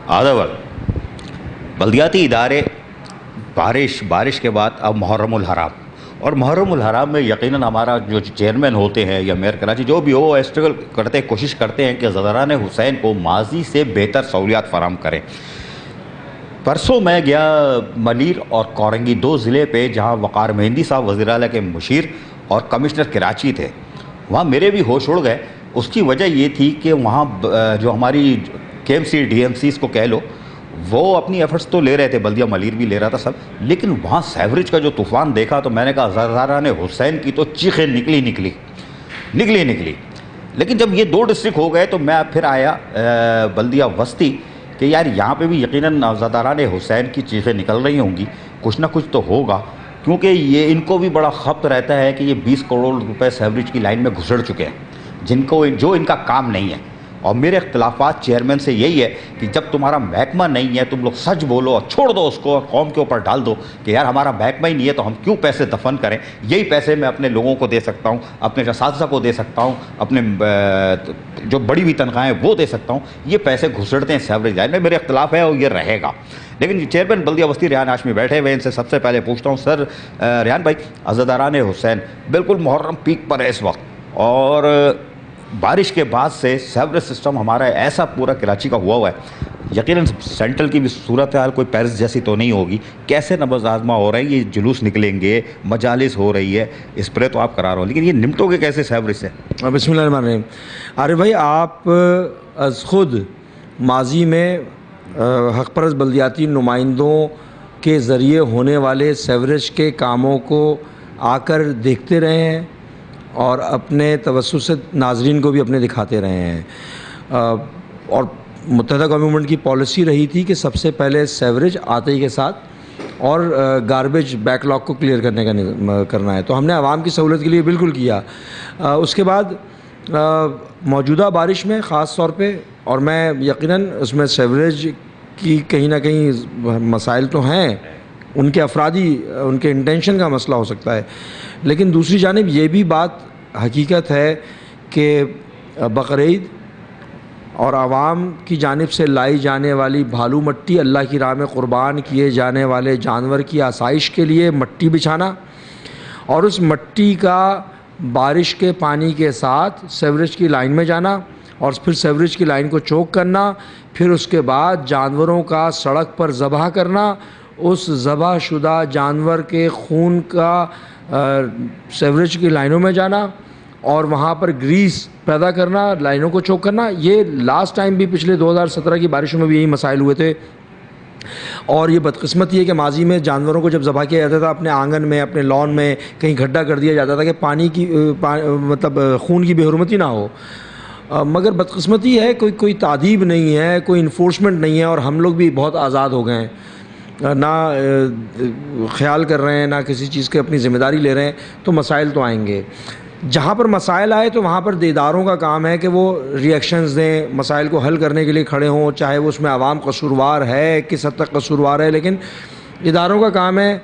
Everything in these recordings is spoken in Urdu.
آدھا بلدیاتی ادارے بارش کے بعد اب محرم الحرام، اور محرم الحرام میں یقیناً ہمارا جو چیئرمین ہوتے ہیں یا میئر کراچی جو بھی ہو اسٹرگل کرتے کوشش کرتے ہیں کہ زدران حسین کو ماضی سے بہتر سہولیات فراہم کریں۔ پرسوں میں گیا ملیر اور کورنگی، دو ضلع پہ جہاں وقار مہندی صاحب وزیر اعلیٰ کے مشیر اور کمشنر کراچی تھے، وہاں میرے بھی ہوش اڑ گئے۔ اس کی وجہ یہ تھی کہ وہاں جو ہماری K M C D M Cs کو کہہ لو، وہ اپنی ایفرٹس تو لے رہے تھے، بلدیہ ملیر بھی لے رہا تھا سب، لیکن وہاں سیوریج کا جو طوفان دیکھا تو میں نے کہا زدران حسین کی تو چیخیں نکلی۔ لیکن جب یہ دو ڈسٹرکٹ ہو گئے تو میں پھر آیا بلدیہ وسطی کہ یار یہاں پہ بھی یقیناً زدران حسین کی چیخیں نکل رہی ہوں گی، کچھ نہ کچھ تو ہوگا، کیونکہ یہ ان کو بھی بڑا خبت رہتا ہے کہ یہ 20 کروڑ روپے سیوریج کی لائن میں گھسڑ چکے ہیں جو ان کا کام نہیں ہے۔ اور میرے اختلافات چیئرمین سے یہی ہے کہ جب تمہارا محکمہ نہیں ہے تم لوگ سچ بولو اور چھوڑ دو اس کو اور قوم کے اوپر ڈال دو کہ یار ہمارا محکمہ ہی نہیں ہے تو ہم کیوں پیسے دفن کریں، یہی پیسے میں اپنے لوگوں کو دے سکتا ہوں، اپنے اساتذہ کو دے سکتا ہوں، اپنے جو بڑی ہوئی تنخواہیں وہ دے سکتا ہوں، یہ پیسے گھسڑتے ہیں سیوریج لائن میں۔ میرے اختلاف ہے اور یہ رہے گا۔ لیکن چیئرمین بلدیہ وسطی ریحان ہاشمی بیٹھے ہوئے، ان سے سب سے پہلے پوچھتا ہوں، سر ریحان بھائی، زدران حسین بالکل محرم پیک پر ہے اس وقت، اور بارش کے بعد سے سیوریج سسٹم ہمارا ایسا پورا کراچی کا ہوا ہے، یقیناً سینٹرل کی بھی صورتحال کوئی پیرس جیسی تو نہیں ہوگی، کیسے نبض آزما ہو رہے ہیں، یہ جلوس نکلیں گے، مجالس ہو رہی ہے، اسپرے تو آپ کرا رہے ہو، لیکن یہ نمٹو گے کیسے سیوریج سے؟ بسم اللہ الرحمن الرحیم۔ عارف بھائی، آپ از خود ماضی میں حق پرست بلدیاتی نمائندوں کے ذریعے ہونے والے سیوریج کے کاموں کو آ کر دیکھتے رہے ہیں اور اپنے توسط سے ناظرین کو بھی اپنے دکھاتے رہے ہیں، اور متحدہ قومی موومنٹ کی پالیسی رہی تھی کہ سب سے پہلے سیوریج آتے ہی کے ساتھ اور گاربیج بیک لاگ کو کلیئر کرنا ہے، تو ہم نے عوام کی سہولت کے لیے بالکل کیا۔ اس کے بعد موجودہ بارش میں خاص طور پہ، اور میں یقیناً اس میں سیوریج کی کہیں نہ کہیں مسائل تو ہیں، ان کے افرادی ان کے انٹینشن کا مسئلہ ہو سکتا ہے، لیکن دوسری جانب یہ بھی بات حقیقت ہے کہ بقرعید اور عوام کی جانب سے لائی جانے والی بھالو مٹی، اللہ کی راہ میں قربان کیے جانے والے جانور کی آسائش کے لیے مٹی بچھانا، اور اس مٹی کا بارش کے پانی کے ساتھ سیوریج کی لائن میں جانا اور پھر سیوریج کی لائن کو چوک کرنا، پھر اس کے بعد جانوروں کا سڑک پر ذبح کرنا، اس ذبح شدہ جانور کے خون کا سیوریج کی لائنوں میں جانا اور وہاں پر گریس پیدا کرنا، لائنوں کو چوک کرنا۔ یہ لاسٹ ٹائم بھی پچھلے 2017 کی بارشوں میں بھی یہی مسائل ہوئے تھے، اور یہ بدقسمتی ہے کہ ماضی میں جانوروں کو جب ذبح کیا جاتا تھا اپنے آنگن میں، اپنے لان میں کہیں گڈھا کر دیا جاتا تھا کہ پانی کی مطلب خون کی بے حرمتی نہ ہو، مگر بدقسمتی ہے کوئی تعدیب نہیں ہے، کوئی انفورسمنٹ نہیں ہے، اور ہم لوگ بھی بہت آزاد ہو گئے ہیں، نہ خیال کر رہے ہیں، نہ کسی چیز کی اپنی ذمہ داری لے رہے ہیں، تو مسائل تو آئیں گے۔ جہاں پر مسائل آئے تو وہاں پر اداروں کا کام ہے کہ وہ ری ایکشنز دیں، مسائل کو حل کرنے کے لیے کھڑے ہوں، چاہے وہ اس میں عوام قصوروار ہے، کس حد تک قصوروار ہے، لیکن اداروں کا کام ہے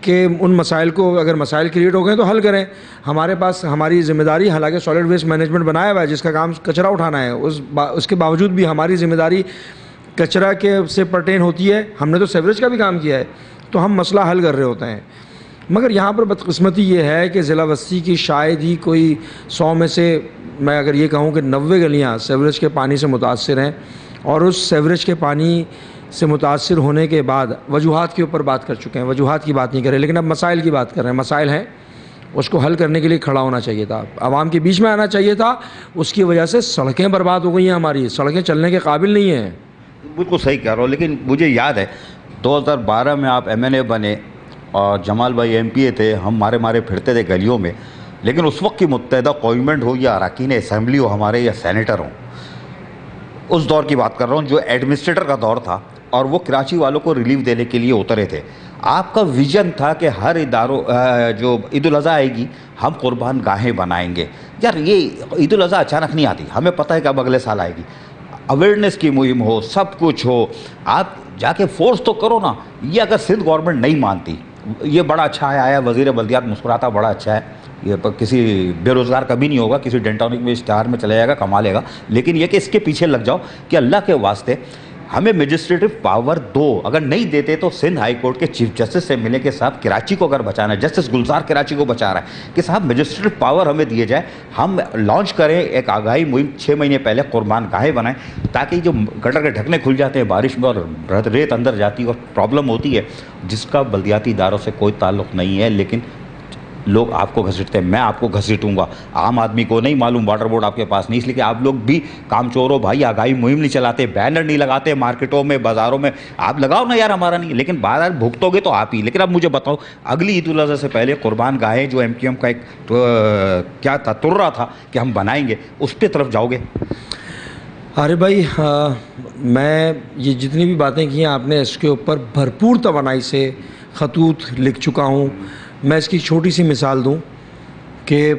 کہ ان مسائل کو، اگر مسائل کریٹ ہو گئے تو حل کریں۔ ہمارے پاس ہماری ذمہ داری، حالانکہ سالڈ ویسٹ مینجمنٹ بنایا ہوا ہے جس کا کام کچرا اٹھانا ہے، اس کے باوجود بھی ہماری ذمہ داری کچرا کے سے پرٹین ہوتی ہے، ہم نے تو سیوریج کا بھی کام کیا ہے، تو ہم مسئلہ حل کر رہے ہوتے ہیں۔ مگر یہاں پر بدقسمتی یہ ہے کہ ضلع وسطی کی شاید ہی کوئی 100 میں سے میں اگر یہ کہوں کہ 90 گلیاں سیوریج کے پانی سے متاثر ہیں، اور اس سیوریج کے پانی سے متاثر ہونے کے بعد وجوہات کے اوپر بات کر چکے ہیں، وجوہات کی بات نہیں کریں، لیکن اب مسائل کی بات کر رہے ہیں۔ مسائل ہیں، اس کو حل کرنے کے لیے کھڑا ہونا چاہیے تھا، عوام کے بیچ میں آنا چاہیے تھا۔ اس کی وجہ سے سڑکیں برباد ہو گئی ہیں، ہماری سڑکیں چلنے کے قابل نہیں ہیں۔ بالکل صحیح کہہ رہا ہوں، لیکن مجھے یاد ہے 2012 میں آپ ایم این اے بنے اور جمال بھائی ایم پی اے تھے، ہم مارے پھرتے تھے گلیوں میں، لیکن اس وقت کی متحدہ قومیت ہو یا اراکین اسمبلی ہو ہمارے یا سینیٹر ہوں، اس دور کی بات کر رہا ہوں جو ایڈمنسٹریٹر کا دور تھا، اور وہ کراچی والوں کو ریلیف دینے کے لیے اترے تھے۔ آپ کا ویژن تھا کہ ہر اداروں جو عید الاضحیٰ آئے گی ہم قربان گاہیں بنائیں گے۔ یار یہ عید الاضحیٰ اچانک نہیں آتی، ہمیں پتہ ہے کہ اب اگلے سال آئے گی، اویئرنیس کی مہم ہو، سب کچھ ہو، آپ جا کے فورس تو کرو نا۔ یہ اگر سندھ گورنمنٹ نہیں مانتی، یہ بڑا اچھا ہے، آیا وزیر بلدیات مسکراتا بڑا اچھا ہے، یہ کسی بے روزگار کبھی نہیں ہوگا، کسی ڈینٹونک میں اشتہار میں چلے جائے گا، کما لے گا، لیکن یہ کہ اس کے پیچھے لگ جاؤ کہ اللہ کے واسطے ہمیں میجسٹریٹو پاور دو. اگر نہیں دیتے تو سندھ ہائی کورٹ کے چیف جسٹس سے ملے کہ صاحب کراچی کو اگر بچانا ہے, جسٹس گلزار کراچی کو بچا رہا ہے, کہ صاحب میجسٹریٹو پاور ہمیں دیے جائے. ہم لانچ کریں ایک آگاہی مہم 6 مہینے پہلے, قربان گاہیں بنائیں تاکہ جو گٹر کے ڈھکنے کھل جاتے ہیں بارش میں اور ریت اندر جاتی ہے اور پرابلم ہوتی ہے جس کا بلدیاتی اداروں سے کوئی تعلق نہیں ہے, لیکن لوگ آپ کو گھسیٹتے ہیں. میں آپ کو گھسیٹوں گا, عام آدمی کو نہیں معلوم, واٹر بورڈ آپ کے پاس نہیں, اس لیے کہ آپ لوگ بھی کام چور ہو بھائی. آگاہی مہم نہیں چلاتے, بینر نہیں لگاتے مارکیٹوں میں بازاروں میں. آپ لگاؤ نا یار, ہمارا نہیں, لیکن بازار بھگتو گے تو آپ ہی. لیکن اب مجھے بتاؤ, اگلی عید الاضحیٰ سے پہلے قربان گاہیں جو ایم کیو ایم کا ایک کیا تھا, ترا تھا کہ ہم بنائیں گے, اس پہ طرف جاؤ گے؟ عارف بھائی, میں یہ جتنی بھی باتیں کی ہیں آپ نے, اس کے اوپر بھرپور توانائی سے خطوط لکھ چکا ہوں. میں اس کی چھوٹی سی مثال دوں کہ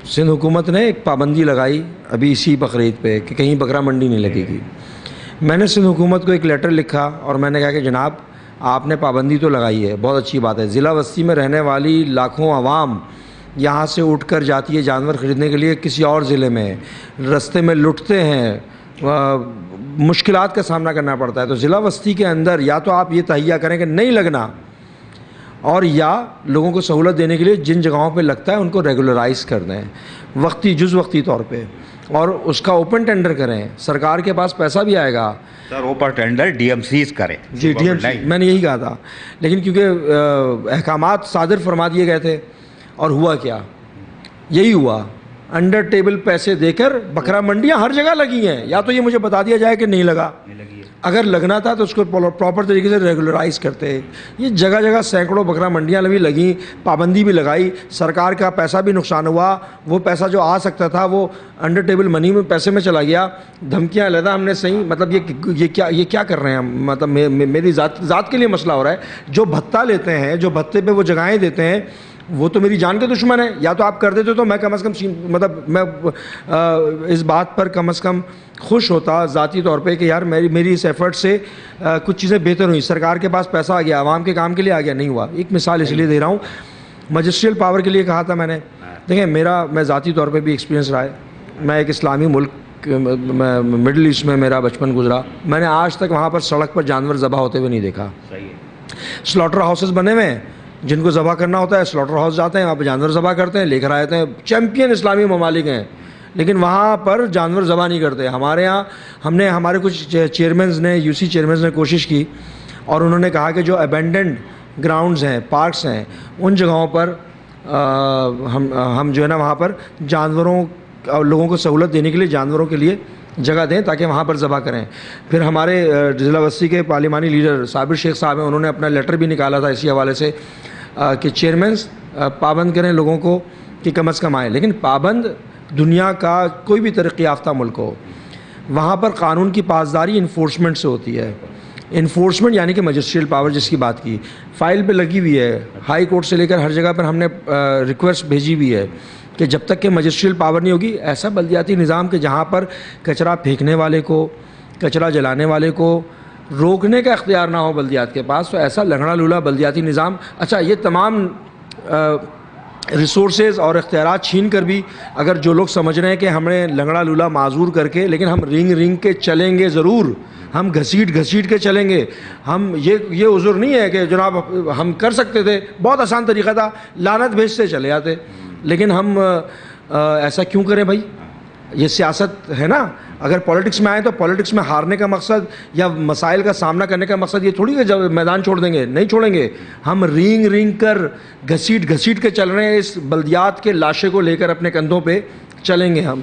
سندھ حکومت نے ایک پابندی لگائی ابھی اسی بقرعید پہ کہ کہیں بکرا منڈی نہیں لگے گی. میں نے سندھ حکومت کو ایک لیٹر لکھا اور میں نے کہا کہ جناب آپ نے پابندی تو لگائی ہے, بہت اچھی بات ہے. ضلع وسطی میں رہنے والی لاکھوں عوام یہاں سے اٹھ کر جاتی ہے جانور خریدنے کے لیے کسی اور ضلع میں, رستے میں لٹتے ہیں, مشکلات کا سامنا کرنا پڑتا ہے. تو ضلع وسطی کے اندر یا تو آپ یہ تہیہ کریں کہ نہیں لگنا, اور یا لوگوں کو سہولت دینے کے لیے جن جگہوں پہ لگتا ہے ان کو ریگولرائز کر دیں وقتی جز وقتی طور پہ, اور اس کا اوپن ٹینڈر کریں. سرکار کے پاس پیسہ بھی آئے گا. Sir open tender D M سیز کریں. جی ڈی ایم سی, میں نے یہی کہا تھا, لیکن کیونکہ احکامات صادر فرما دیے گئے تھے, اور ہوا کیا, یہی ہوا, انڈر ٹیبل پیسے دے کر بکرا منڈیاں ہر جگہ لگی ہیں. یا تو یہ مجھے بتا دیا جائے کہ نہیں لگا, اگر لگنا تھا تو اس کو پراپر طریقے سے ریگولرائز کرتے. یہ جگہ جگہ سینکڑوں بکرا منڈیاں بھی لگیں, پابندی بھی لگائی, سرکار کا پیسہ بھی نقصان ہوا. وہ پیسہ جو آ سکتا تھا وہ انڈر ٹیبل منی میں پیسے میں چلا گیا. دھمکیاں علیحدہ ہم نے صحیح, مطلب یہ کیا کر رہے ہیں ہم, مطلب میری ذات کے لیے مسئلہ ہو رہا ہے. جو بھتہ لیتے ہیں, جو بھتے پہ وہ جگہیں دیتے ہیں, وہ تو میری جان کے دشمن ہے. یا تو آپ کر دیتے تو میں کم از کم مطلب میں اس بات پر کم از کم خوش ہوتا ذاتی طور پہ کہ یار میری اس ایفرٹ سے کچھ چیزیں بہتر ہوئیں. سرکار کے پاس پیسہ آ گیا, عوام کے کام کے لیے آ گیا, نہیں ہوا. ایک مثال اس لیے دے رہا ہوں, مجسٹریل پاور کے لیے کہا تھا میں نے. دیکھیں میں ذاتی طور پہ بھی ایکسپیرینس رہا ہے. میں ایک اسلامی ملک مڈل ایسٹ میں میرا بچپن گزرا. میں نے آج تک وہاں پر سڑک پر جانور ذبح ہوتے ہوئے نہیں دیکھا. سلاٹر ہاؤسز بنے ہوئے ہیں, جن کو ذبح کرنا ہوتا ہے سلاٹر ہاؤس جاتے ہیں, وہاں پہ جانور ذبح کرتے ہیں, لے کر آتے ہیں. چیمپئن اسلامی ممالک ہیں, لیکن وہاں پر جانور ذبح نہیں کرتے. ہمارے یہاں ہمارے کچھ چیئرمینز نے, یو سی چیئرمینز نے کوشش کی, اور انہوں نے کہا کہ جو ابینڈنڈ گراؤنڈز ہیں, پارکس ہیں, ان جگہوں پر ہم جو ہے نا وہاں پر جانوروں اور لوگوں کو سہولت دینے کے لیے جانوروں کے لیے جگہ دیں تاکہ وہاں پر ذبح کریں. پھر ہمارے ضلع وسطی کے پارلیمانی لیڈر صابر شیخ صاحب ہیں, انہوں نے اپنا لیٹر بھی نکالا تھا اسی حوالے سے کہ چیئرمینز پابند کریں لوگوں کو کہ کم از کم آئیں. لیکن پابند دنیا کا کوئی بھی ترقی یافتہ ملک ہو, وہاں پر قانون کی پاسداری انفورسمنٹ سے ہوتی ہے. انفورسمنٹ یعنی کہ مجسٹریل پاور جس کی بات کی, فائل پہ لگی ہوئی ہے. ہائی کورٹ سے لے کر ہر جگہ پر ہم نے ریکویسٹ بھیجی ہوئی ہے کہ جب تک کہ مجسٹریل پاور نہیں ہوگی, ایسا بلدیاتی نظام کہ جہاں پر کچرا پھینکنے والے کو, کچرا جلانے والے کو روکنے کا اختیار نہ ہو بلدیات کے پاس, تو ایسا لنگڑا لولا بلدیاتی نظام. اچھا, یہ تمام ریسورسز اور اختیارات چھین کر بھی اگر جو لوگ سمجھ رہے ہیں کہ ہمیں لنگڑا لولا معذور کر کے, لیکن ہم رنگ کے چلیں گے ضرور, ہم گھسیٹ کے چلیں گے. ہم یہ عذر نہیں ہے کہ جناب ہم کر سکتے تھے, بہت آسان طریقہ تھا, لعنت بھیجتے چلے آتے. لیکن ہم ایسا کیوں کریں بھائی؟ یہ سیاست ہے نا. اگر پولیٹکس میں آئیں تو پولیٹکس میں ہارنے کا مقصد یا مسائل کا سامنا کرنے کا مقصد یہ تھوڑی کہ جب میدان چھوڑ دیں گے, نہیں چھوڑیں گے. ہم رینگ کر گھسیٹ کے چل رہے ہیں, اس بلدیات کے لاشے کو لے کر اپنے کندھوں پہ چلیں گے ہم.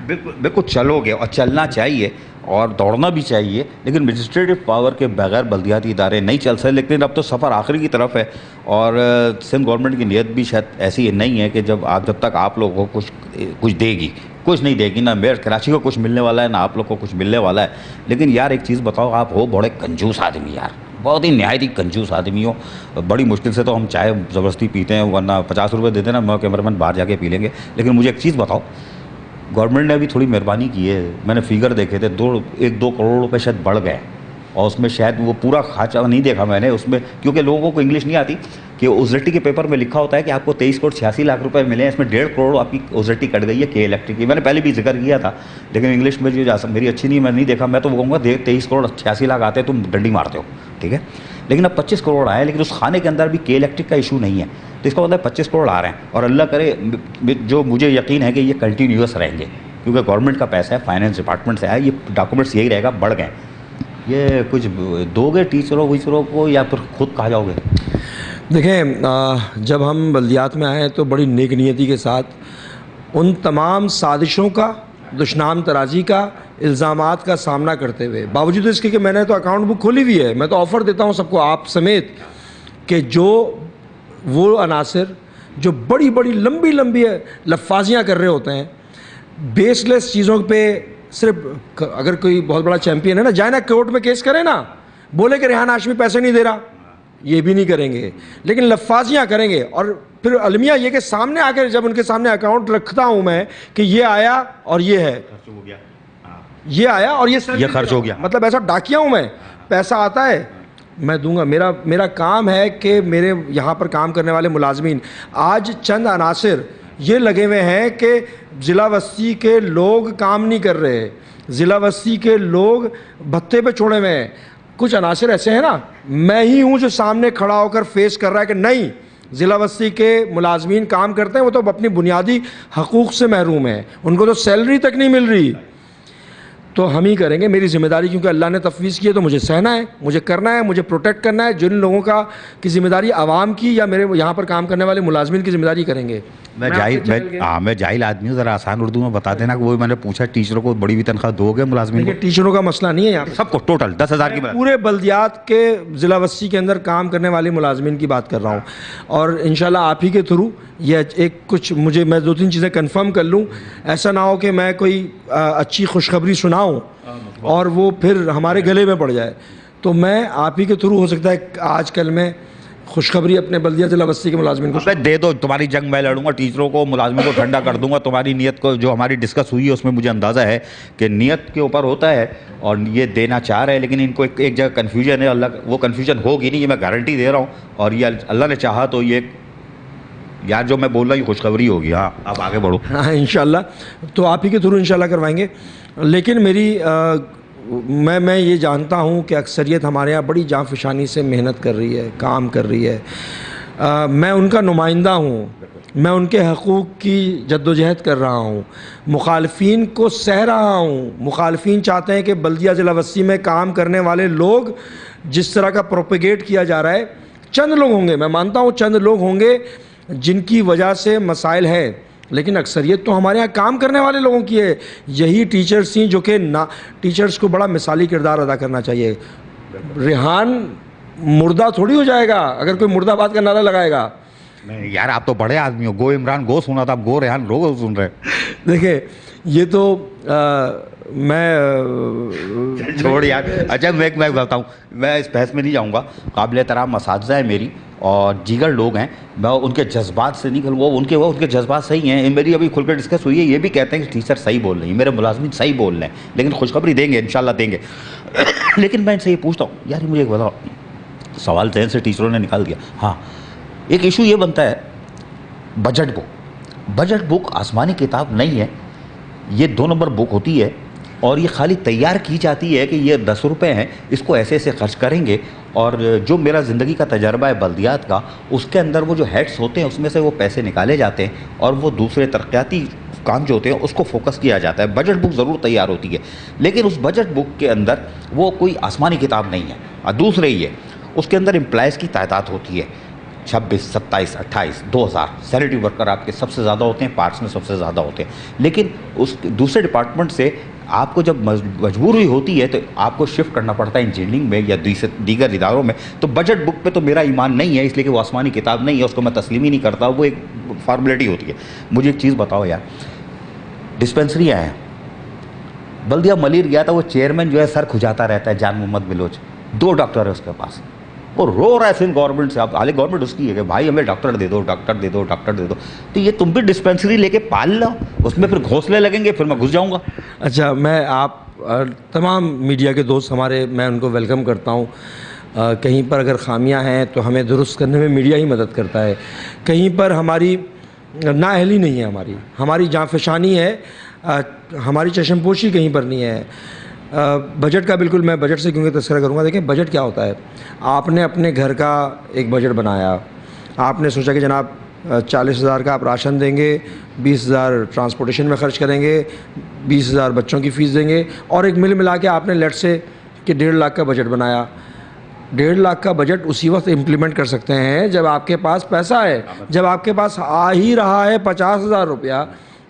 بالکل چلو گے, اور چلنا چاہیے اور دوڑنا بھی چاہیے, لیکن مجسٹریٹو پاور کے بغیر بلدیاتی ادارے نہیں چل سکتے. لیکن اب تو سفر آخری کی طرف ہے, اور سندھ گورنمنٹ کی نیت بھی شاید ایسی نہیں ہے کہ جب تک آپ لوگوں کو کچھ دے گی, کچھ نہیں دے گی. نہ میئر کراچی کو کچھ ملنے والا ہے, نہ آپ لوگ کو کچھ ملنے والا ہے. لیکن یار ایک چیز بتاؤ, آپ ہو بڑے کنجوس آدمی یار, بہت ہی نہایت ہی کنجوس آدمی ہو. بڑی مشکل سے تو ہم چائے زبردستی پیتے ہیں, ورنہ 50 روپے دیتے نا, میں کیمرہ مین باہر جا کے پی لیں گے. لیکن مجھے ایک چیز بتاؤ, گورنمنٹ نے ابھی تھوڑی مہربانی کی ہے, میں نے فگر دیکھے تھے 1-2 کروڑ روپے شاید بڑھ گئے, اور اس میں شاید وہ پورا خرچہ نہیں دیکھا میں نے اس میں، کیونکہ لوگوں کو انگلش نہیں آتی، کہ اوزرٹی کے پیپر میں لکھا ہوتا ہے کہ آپ کو 23 کروڑ 86 لاکھ روپے ملے ہیں، اس میں 1.5 کروڑ آپ کی اوزرٹی کٹ گئی ہے کے الیکٹرک کی. میں نے پہلے بھی ذکر کیا تھا لیکن انگلش میں جو میری اچھی نہیں، میں نہیں دیکھا. میں تو وہ کہوں گا 23 کروڑ 86 لاکھ آتے ہیں تم ڈنڈی مارتے ہو، ٹھیک ہے. لیکن اب 25 کروڑ آئے، لیکن اس کھانے کے اندر بھی کے الیکٹرک کا ایشو نہیں ہے، تو اس کا مطلب 25 کروڑ آ رہے ہیں. اور اللہ کرے، جو مجھے یقین ہے کہ یہ کنٹینیوس رہیں گے، کیونکہ گورنمنٹ کا پیسہ ہے، فائنینس ڈپارٹمنٹ سے ہے، یہ ڈاکومنٹس یہی رہے گا، بڑھ گئے. یہ کچھ دو گے ٹیچروں ویچروں کو یا پھر خود کہا جاؤ گے؟ دیکھیں، جب ہم بلدیات میں آئے تو بڑی نیک نیتی کے ساتھ ان تمام سازشوں کا، دشنام ترازی کا، الزامات کا سامنا کرتے ہوئے، باوجود اس کے کہ میں نے تو اکاؤنٹ بک کھولی ہوئی ہے، میں تو آفر دیتا ہوں سب کو، آپ سمیت، کہ جو وہ عناصر جو بڑی بڑی لمبی لمبی لفاظیاں کر رہے ہوتے ہیں، بیس لیس چیزوں پہ، صرف اگر کوئی بہت بڑا چیمپئن ہے نا، جائے نا کورٹ میں کیس کرے نا، بولے کہ ریحان ہاشمی پیسے نہیں دے رہا، یہ بھی نہیں کریں گے، لیکن لفاظیاں کریں گے. اور پھر المیہ یہ کہ سامنے آ کے جب ان کے سامنے اکاؤنٹ رکھتا ہوں میں کہ یہ آیا اور یہ ہے، یہ آیا اور یہ خرچ ہو گیا، مطلب ایسا ڈاکیا ہوں میں، پیسہ آتا ہے میں دوں گا. میرا کام ہے کہ میرے یہاں پر کام کرنے والے ملازمین، آج چند عناصر یہ لگے ہوئے ہیں کہ ضلع وسطی کے لوگ کام نہیں کر رہے، ضلع وسطی کے لوگ بھتے پہ چھوڑے ہوئے ہیں. کچھ عناصر ایسے ہیں نا، میں ہی ہوں جو سامنے کھڑا ہو کر فیس کر رہا ہے کہ نہیں، ضلع وسطی کے ملازمین کام کرتے ہیں، وہ تو اپنی بنیادی حقوق سے محروم ہیں، ان کو تو سیلری تک نہیں مل رہی. تو ہم ہی کریں گے، میری ذمہ داری، کیونکہ اللہ نے تفویض کی ہے تو مجھے سہنا ہے، مجھے کرنا ہے، مجھے پروٹیکٹ کرنا ہے. جن لوگوں کی ذمہ داری عوام کی یا میرے یہاں پر کام کرنے والے ملازمین کی ذمہ داری کریں گے. میں جاہل آدمی ہوں، ذرا آسان اردو میں بتا دینا کہ وہ میں نے پوچھا ٹیچروں کو بڑی بھی تنخواہ دو گے ملازمین کو؟ ٹیچروں کا مسئلہ نہیں ہے یہاں، سب کو ٹوٹل 10,000 کی پورے بلدیات کے ضلع وسطی کے اندر کام کرنے والے ملازمین کی بات کر رہا ہوں. اور انشاءاللہ آپ ہی کے تھرو یہ ایک کچھ مجھے، میں 2-3 چیزیں کنفرم کر لوں، ایسا نہ ہو کہ میں کوئی اچھی خوشخبری سناؤں اور وہ پھر ہمارے گلے میں پڑ جائے. تو میں آپ ہی کے تھرو، ہو سکتا ہے آج کل میں خوشخبری اپنے بلدیہ ضلع وسطی کے ملازمین کو دے دو. تمہاری جنگ میں لڑوں گا، ٹیچروں کو، ملازمین کو ٹھنڈا کر دوں گا. تمہاری نیت کو، جو ہماری ڈسکس ہوئی ہے اس میں مجھے اندازہ ہے کہ نیت کے اوپر ہوتا ہے اور یہ دینا چاہ رہے ہیں، لیکن ان کو ایک جگہ کنفیوژن ہے. اللہ، وہ کنفیوژن ہوگی نہیں، یہ میں گارنٹی دے رہا ہوں. اور یہ اللہ نے چاہا تو یہ یار جو میں بول رہا ہوں یہ خوشخبری ہوگی. ہاں آپ آگے بڑھو. ہاں انشاءاللہ، تو آپ ہی کے تھرو انشاءاللہ کروائیں گے. لیکن میں یہ جانتا ہوں کہ اکثریت ہمارے یہاں بڑی جاں فشانی سے محنت کر رہی ہے، کام کر رہی ہے. میں ان کا نمائندہ ہوں، میں ان کے حقوق کی جدوجہد کر رہا ہوں، مخالفین کو سہ رہا ہوں. مخالفین چاہتے ہیں کہ بلدیہ ضلع وسطی میں کام کرنے والے لوگ جس طرح کا پروپیگیٹ کیا جا رہا ہے، چند لوگ ہوں گے، میں مانتا ہوں چند لوگ ہوں گے جن کی وجہ سے مسائل ہے، لیکن اکثریت تو ہمارے یہاں کام کرنے والے لوگوں کی ہے. یہی ٹیچرز ہیں جو کہ ٹیچرز کو بڑا مثالی کردار ادا کرنا چاہیے. ریحان مردہ تھوڑی ہو جائے گا اگر کوئی مردہ بات کا نعرہ لگائے گا. یار آپ تو بڑے آدمی ہو، گو عمران گو سنا تھا، گو ریحان گو سن رہے. دیکھیں یہ تو میں چھوڑ یار. اچھا میں بتاؤں، میں اس بحث میں نہیں جاؤں گا. قابل احترام اساتذہ ہیں میری اور جیگر لوگ ہیں، میں ان کے جذبات سے نہیں وہ ان کے جذبات صحیح ہیں. میری ابھی کھل کر ڈسکس ہوئی ہے، یہ بھی کہتے ہیں کہ ٹیچر صحیح بول رہے ہیں، میرے ملازمین صحیح بول رہے ہیں، لیکن خوشخبری دیں گے انشاءاللہ دیں گے. لیکن میں ان سے یہ پوچھتا ہوں یار مجھے ایک بتاؤ، سوال ذہن سے ٹیچروں نے نکال دیا. ہاں ایک ایشو یہ بنتا ہے، بجٹ بک. بجٹ بک آسمانی کتاب نہیں ہے، یہ 2 نمبر بک ہوتی ہے اور یہ خالی تیار کی جاتی ہے کہ یہ 10 روپے ہیں، اس کو ایسے ایسے خرچ کریں گے. اور جو میرا زندگی کا تجربہ ہے بلدیات کا، اس کے اندر وہ جو ہیڈس ہوتے ہیں اس میں سے وہ پیسے نکالے جاتے ہیں اور وہ دوسرے ترقیاتی کام جو ہوتے ہیں اس کو فوکس کیا جاتا ہے. بجٹ بک ضرور تیار ہوتی ہے، لیکن اس بجٹ بک کے اندر وہ کوئی آسمانی کتاب نہیں ہے. اور دوسرے یہ اس کے اندر امپلائز کی تعداد ہوتی ہے 26 27 28 2000. سینیٹری ورکر آپ کے سب سے زیادہ ہوتے ہیں، پارٹس میں سب سے زیادہ ہوتے ہیں. لیکن اس دوسرے ڈپارٹمنٹ سے آپ کو جب مجبوری ہوتی ہے تو آپ کو شفٹ کرنا پڑتا ہے انجینئرنگ میں یا دیگر اداروں میں. تو بجٹ بک پہ تو میرا ایمان نہیں ہے، اس لیے کہ وہ آسمانی کتاب نہیں ہے، اس کو میں تسلیم ہی نہیں کرتا. وہ ایک فارمیلٹی ہوتی ہے. مجھے ایک چیز بتاؤ یار، ڈسپینسری آئے ہیں، بلدیہ ملیر گیا تھا، وہ چیئرمین جو ہے سر کھجاتا رہتا ہے، جان محمد بلوچ، 2 ڈاکٹر ہے اس کے پاس، وہ رو رہا ہے پھر گورنمنٹ سے. اب حالانکہ گورنمنٹ اس کی ہے کہ بھائی ہمیں ڈاکٹر دے دو، ڈاکٹر دے دو، ڈاکٹر دے دو. تو یہ تم بھی ڈسپینسری لے کے پال لو، اس میں پھر گھونسلے لگیں گے، پھر میں گھس جاؤں گا. اچھا میں آپ تمام میڈیا کے دوست ہمارے، میں ان کو ویلکم کرتا ہوں. کہیں پر اگر خامیاں ہیں تو ہمیں درست کرنے میں میڈیا ہی مدد کرتا ہے. کہیں پر ہماری نااہلی نہیں ہے، ہماری جانفشانی ہے، ہماری چشم پوشی کہیں پر نہیں ہے. بجٹ کا بالکل میں بجٹ سے کیونکہ تذکرہ کروں گا. دیکھیں بجٹ کیا ہوتا ہے. آپ نے اپنے گھر کا ایک بجٹ بنایا، آپ نے سوچا کہ جناب 40,000 کا آپ راشن دیں گے، 20,000 ٹرانسپورٹیشن میں خرچ کریں گے، 20,000 بچوں کی فیس دیں گے، اور ایک ملا کے آپ نے لیٹ سے کہ 1.5 لاکھ کا بجٹ بنایا. 1.5 لاکھ کا بجٹ اسی وقت امپلیمنٹ کر سکتے ہیں جب آپ کے پاس پیسہ ہے. جب آپ کے پاس آ ہی رہا ہے 50,000 روپیہ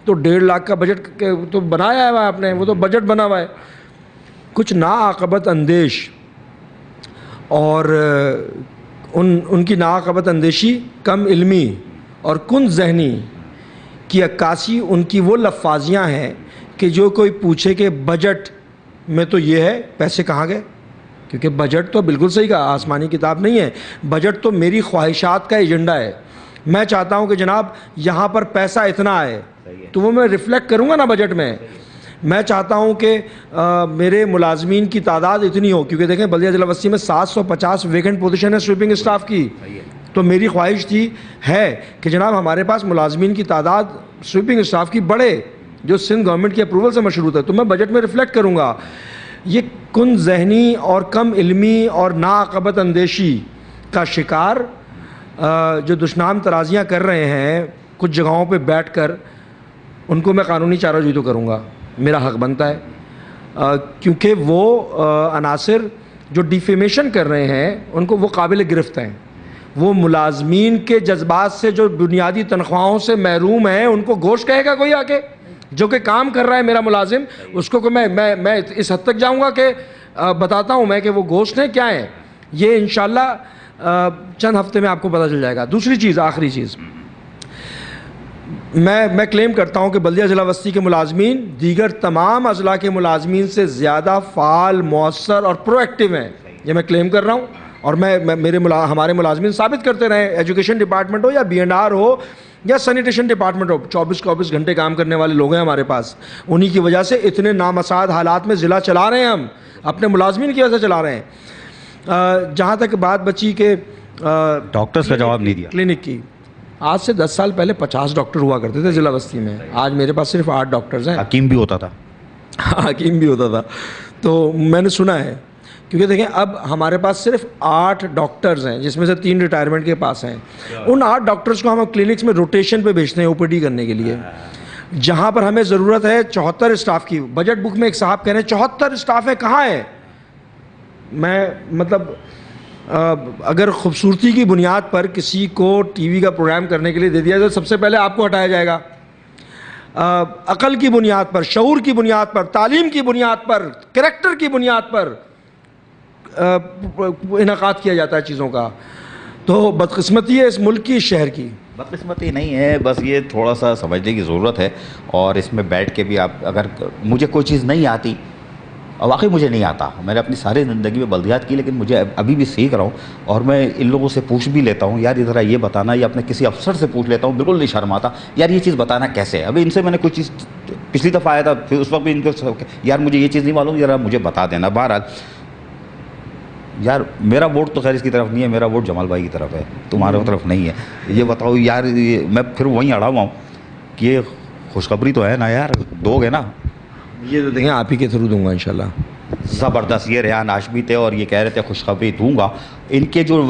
تو 1.5 لاکھ کا بجٹ تو بنایا ہے آپ نے، وہ تو بجٹ بنا ہوا ہے. کچھ ناعاقبت اندیش اور ان کی ناعاقبت اندیشی، کم علمی اور کن ذہنی کی عکاسی ان کی وہ لفاظیاں ہیں کہ جو کوئی پوچھے کہ بجٹ میں تو یہ ہے، پیسے کہاں گئے؟ کیونکہ بجٹ تو بالکل صحیح کہا، آسمانی کتاب نہیں ہے. بجٹ تو میری خواہشات کا ایجنڈا ہے. میں چاہتا ہوں کہ جناب یہاں پر پیسہ اتنا آئے تو وہ میں ریفلیکٹ کروں گا نا بجٹ میں. میں چاہتا ہوں کہ میرے ملازمین کی تعداد اتنی ہو، کیونکہ دیکھیں بلدیہ ضلع وسطی میں 750 ویکنٹ پوزیشن ہے سویپنگ اسٹاف کی. تو میری خواہش ہے کہ جناب ہمارے پاس ملازمین کی تعداد سویپنگ اسٹاف کی بڑھے، جو سندھ گورنمنٹ کی اپروول سے مشروط ہے. تو میں بجٹ میں ریفلیکٹ کروں گا. یہ کن ذہنی اور کم علمی اور ناعاقبت اندیشی کا شکار جو دشنام ترازیاں کر رہے ہیں کچھ جگہوں پہ بیٹھ کر، ان کو میں قانونی چارہ جوئی تو کروں گا، میرا حق بنتا ہے. کیونکہ وہ عناصر جو ڈیفیمیشن کر رہے ہیں ان کو وہ قابل گرفت ہیں. وہ ملازمین کے جذبات سے جو بنیادی تنخواہوں سے محروم ہیں ان کو گوشت کہے گا کوئی آ کے؟ جو کہ کام کر رہا ہے میرا ملازم، اس کو میں اس حد تک جاؤں گا کہ بتاتا ہوں میں کہ وہ گوشت ہیں کیا ہیں. یہ انشاءاللہ چند ہفتے میں آپ کو پتہ چل جائے گا. دوسری چیز، آخری چیز، میں کلیم کرتا ہوں کہ بلدیہ ضلع وسطی کے ملازمین دیگر تمام اضلاع کے ملازمین سے زیادہ فعال، مؤثر اور پرو ایکٹیو ہیں. یہ میں کلیم کر رہا ہوں، اور ہمارے ملازمین ثابت کرتے رہے. ایجوکیشن ڈپارٹمنٹ ہو یا B&R ہو یا سینیٹیشن ڈپارٹمنٹ ہو، 24 گھنٹے کام کرنے والے لوگ ہیں ہمارے پاس. انہی کی وجہ سے اتنے نامساعد حالات میں ضلع چلا رہے ہیں، ہم اپنے ملازمین کی وجہ سے چلا رہے ہیں. جہاں تک بات بچی کہ ڈاکٹرز کا جواب نہیں دیا. کلینک کی، آج سے 10 سال پہلے 50 ڈاکٹر ہوا کرتے تھے ضلع وسطی میں. آج میرے پاس صرف 8 ڈاکٹرز ہیں. حکیم بھی ہوتا تھا. حکیم بھی ہوتا تھا. تو میں نے سنا ہے، کیونکہ دیکھیں اب ہمارے پاس صرف 8 ڈاکٹرز ہیں جس میں سے 3 ریٹائرمنٹ کے پاس ہیں. ان 8 ڈاکٹرز کو ہم کلینکس میں روٹیشن پہ بھیجتے ہیں OPD کرنے کے لیے. جہاں پر ہمیں ضرورت ہے 74 اسٹاف کی. بجٹ بک میں ایک صاحب کہہ رہے ہیں 74 اسٹاف ہیں، کہاں ہیں؟ میں مطلب اگر خوبصورتی کی بنیاد پر کسی کو ٹی وی کا پروگرام کرنے کے لیے دے دیا جائے تو سب سے پہلے آپ کو ہٹایا جائے گا. عقل کی بنیاد پر، شعور کی بنیاد پر، تعلیم کی بنیاد پر، کریکٹر کی بنیاد پر انعقاد کیا جاتا ہے چیزوں کا. تو بدقسمتی ہے اس ملک کی، اس شہر کی. بدقسمتی نہیں ہے، بس یہ تھوڑا سا سمجھنے کی ضرورت ہے. اور اس میں بیٹھ کے بھی آپ، اگر مجھے کوئی چیز نہیں آتی، اور واقعی مجھے نہیں آتا، میں نے اپنی ساری زندگی میں بلدیات کی، لیکن مجھے ابھی بھی سیکھ رہا ہوں. اور میں ان لوگوں سے پوچھ بھی لیتا ہوں، یار یہ ذرا یہ بتانا، یا اپنے کسی افسر سے پوچھ لیتا ہوں، بالکل نہیں شرم آتا، یار یہ چیز بتانا کیسے ہے. ابھی ان سے میں نے کوئی چیز پچھلی دفعہ آیا تھا، پھر اس وقت بھی ان کو یار مجھے یہ چیز نہیں معلوم، ذرا مجھے بتا دینا. بہرحال یار میرا ووٹ تو خیر اس کی طرف نہیں ہے، میرا ووٹ جمال بھائی کی طرف ہے، تمہارے طرف نہیں ہے. یہ بتاؤ یار، میں پھر وہیں اڑا ہوا ہوں کہ یہ خوشخبری تو ہے نا یار، دو گے نا؟ یہ تو دیکھیں آپ ہی کے تھرو دوں گا انشاءاللہ. زبردست. یہ ریحان ہاشمی تھے اور یہ کہہ رہے تھے خوشخبری دوں گا. ان کے جو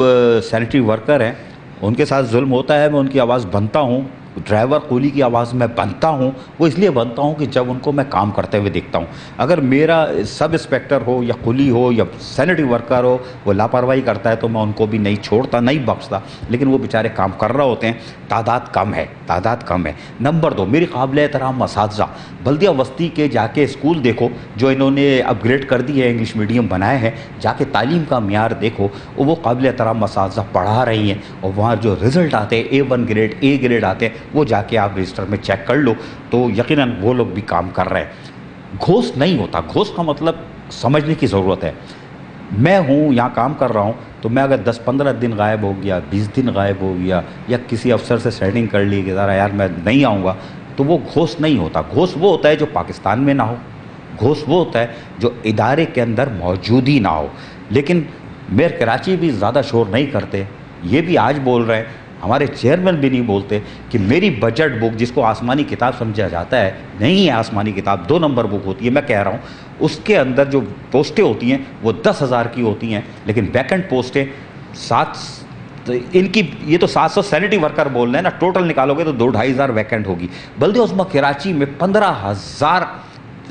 سینیٹری ورکر ہیں ان کے ساتھ ظلم ہوتا ہے، میں ان کی آواز بنتا ہوں. ڈرائیور کولی کی آواز میں بنتا ہوں. وہ اس لیے بنتا ہوں کہ جب ان کو میں کام کرتے ہوئے دیکھتا ہوں، اگر میرا سب انسپیکٹر ہو یا کولی ہو یا سینیٹری ورکر ہو وہ لاپرواہی کرتا ہے تو میں ان کو بھی نہیں چھوڑتا، نہیں بخشتا. لیکن وہ بیچارے کام کر رہے ہوتے ہیں. تعداد کم ہے. نمبر 2، میری قابل احترام اساتذہ بلدیہ وسطی کے جا کے اسکول دیکھو جو انہوں نے اپ گریڈ کر دی ہے، انگلش میڈیم بنائے ہیں، جا کے تعلیم کا معیار دیکھو. وہ قابل احترام اساتذہ پڑھا رہی ہیں، اور وہاں جو رزلٹ آتے ہیں A1 گریڈ، A گریڈ آتے ہیں، وہ جا کے آپ رجسٹر میں چیک کر لو تو یقیناً وہ لوگ بھی کام کر رہے ہیں. گھوس نہیں ہوتا. گھوس کا مطلب سمجھنے کی ضرورت ہے. میں ہوں یہاں کام کر رہا ہوں تو میں اگر 10-15 دن غائب ہو گیا، 20 دن غائب ہو گیا، یا کسی افسر سے سیٹنگ کر لی کہ ذرا یار میں نہیں آؤں گا، تو وہ گھوس نہیں ہوتا. گھوس وہ ہوتا ہے جو پاکستان میں نہ ہو، گھوس وہ ہوتا ہے جو ادارے کے اندر موجود ہی نہ ہو. لیکن میئر کراچی بھی زیادہ شور نہیں کرتے, یہ بھی آج بول رہے ہیں, ہمارے چیئرمین بھی نہیں بولتے کہ میری بجٹ بک جس کو آسمانی کتاب سمجھا جاتا ہے, نہیں ہے آسمانی کتاب, 2 نمبر بک ہوتی ہے. میں کہہ رہا ہوں اس کے اندر جو پوسٹیں ہوتی ہیں وہ 10,000 کی ہوتی ہیں, لیکن ویکنٹ پوسٹیں 7 ان کی, یہ تو 700 سینیٹری ورکر بول رہے ہیں نا, ٹوٹل نکالو گے تو 2-2,500 ویکنٹ ہوگی. بلدیہ عظمیٰ کراچی میں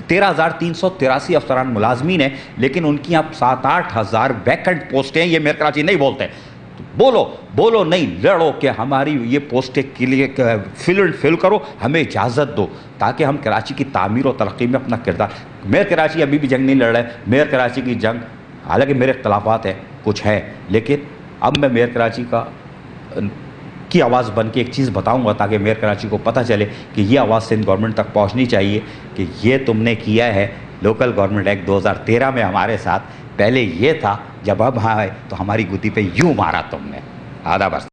13,383 افسران ملازمین ہیں, لیکن ان کی اب 7-8 ہزار ویکنٹ پوسٹیں ہیں. یہ میئر کراچی نہیں بولتے. بولو نہیں, لڑو کہ ہماری یہ پوسٹیں فل کرو, ہمیں اجازت دو تاکہ ہم کراچی کی تعمیر و ترقی میں اپنا کردار. میئر کراچی ابھی بھی جنگ نہیں لڑ رہا ہے. میئر کراچی کی جنگ, حالانکہ میرے اختلافات ہیں, کچھ ہے, لیکن اب میں میئر کراچی کی آواز بن کے ایک چیز بتاؤں گا تاکہ میئر کراچی کو پتہ چلے کہ یہ آواز سندھ گورنمنٹ تک پہنچنی چاہیے کہ یہ تم نے کیا ہے لوکل گورنمنٹ ایکٹ 2013 میں ہمارے ساتھ. پہلے یہ تھا, جب اب آئے تو ہماری گدی پہ یوں مارا تم نے. آدھا بس.